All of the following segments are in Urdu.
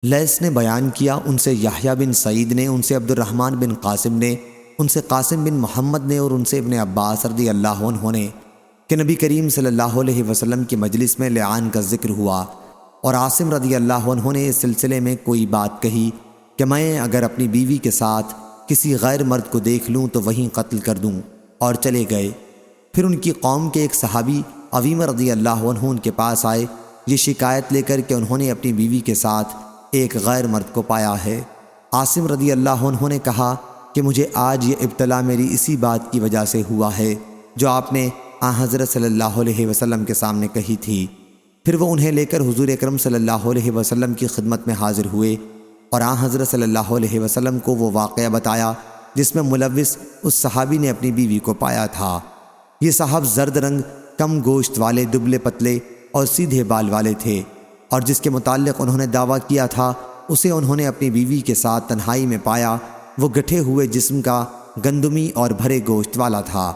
لیث نے بیان کیا، ان سے یحییٰ بن سعید نے، ان سے عبد الرحمن بن قاسم نے، ان سے قاسم بن محمد نے، اور ان سے ابن عباس رضی اللہ عنہ نے کہ نبی کریم صلی اللہ علیہ وسلم کی مجلس میں لعان کا ذکر ہوا، اور عاصم رضی اللہ عنہ نے اس سلسلے میں کوئی بات کہی کہ میں اگر اپنی بیوی کے ساتھ کسی غیر مرد کو دیکھ لوں تو وہیں قتل کر دوں، اور چلے گئے۔ پھر ان کی قوم کے ایک صحابی عویمہ رضی اللہ عنہ ان کے پاس آئے یہ شکایت لے کر کہ انہوں نے اپنی بیوی کے ساتھ ایک غیر مرد کو پایا ہے۔ عاصم رضی اللہ عنہ نے کہا کہ مجھے آج یہ ابتلا میری اسی بات کی وجہ سے ہوا ہے جو آپ نے حضرت صلی اللہ علیہ وسلم کے سامنے کہی تھی۔ پھر وہ انہیں لے کر حضور اکرم صلی اللہ علیہ وسلم کی خدمت میں حاضر ہوئے، اور حضرت صلی اللہ علیہ وسلم کو وہ واقعہ بتایا جس میں ملوث اس صحابی نے اپنی بیوی کو پایا تھا۔ یہ صاحب زرد رنگ، کم گوشت والے، دبلے پتلے اور سیدھے بال والے تھے، اور جس کے متعلق انہوں نے دعویٰ کیا تھا اسے انہوں نے اپنی بیوی کے ساتھ تنہائی میں پایا۔ وہ گٹھے ہوئے جسم کا، گندمی اور بھرے گوشت والا تھا۔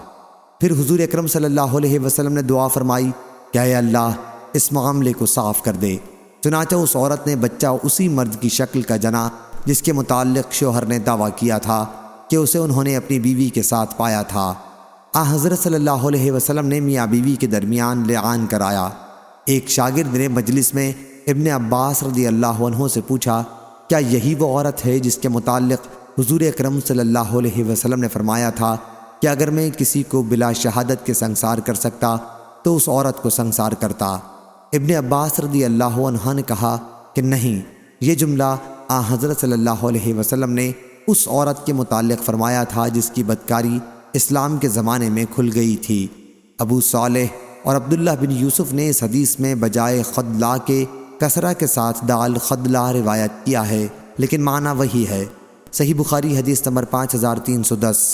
پھر حضور اکرم صلی اللہ علیہ وسلم نے دعا فرمائی کہ اے اللہ اس معاملے کو صاف کر دے۔ چنانچہ اس عورت نے بچہ اسی مرد کی شکل کا جنا جس کے متعلق شوہر نے دعویٰ کیا تھا کہ اسے انہوں نے اپنی بیوی کے ساتھ پایا تھا۔ حضرت صلی اللہ علیہ وسلم نے میاں بیوی کے درمیان لعان کرایا۔ ایک شاگرد نے مجلس میں ابن عباس رضی اللہ عنہ سے پوچھا کیا یہی وہ عورت ہے جس کے متعلق حضور اکرم صلی اللہ علیہ وسلم نے فرمایا تھا کہ اگر میں کسی کو بلا شہادت کے سنسار کر سکتا تو اس عورت کو سنسار کرتا؟ ابن عباس رضی اللہ عنہ نے کہا کہ نہیں، یہ جملہ حضرت صلی اللہ علیہ وسلم نے اس عورت کے متعلق فرمایا تھا جس کی بدکاری اسلام کے زمانے میں کھل گئی تھی۔ ابو صالح اور عبداللہ بن یوسف نے اس حدیث میں بجائے خدلا کے کسرہ کے ساتھ دال خدلا روایت کیا ہے، لیکن معنی وہی ہے۔ صحیح بخاری حدیث نمبر 5310۔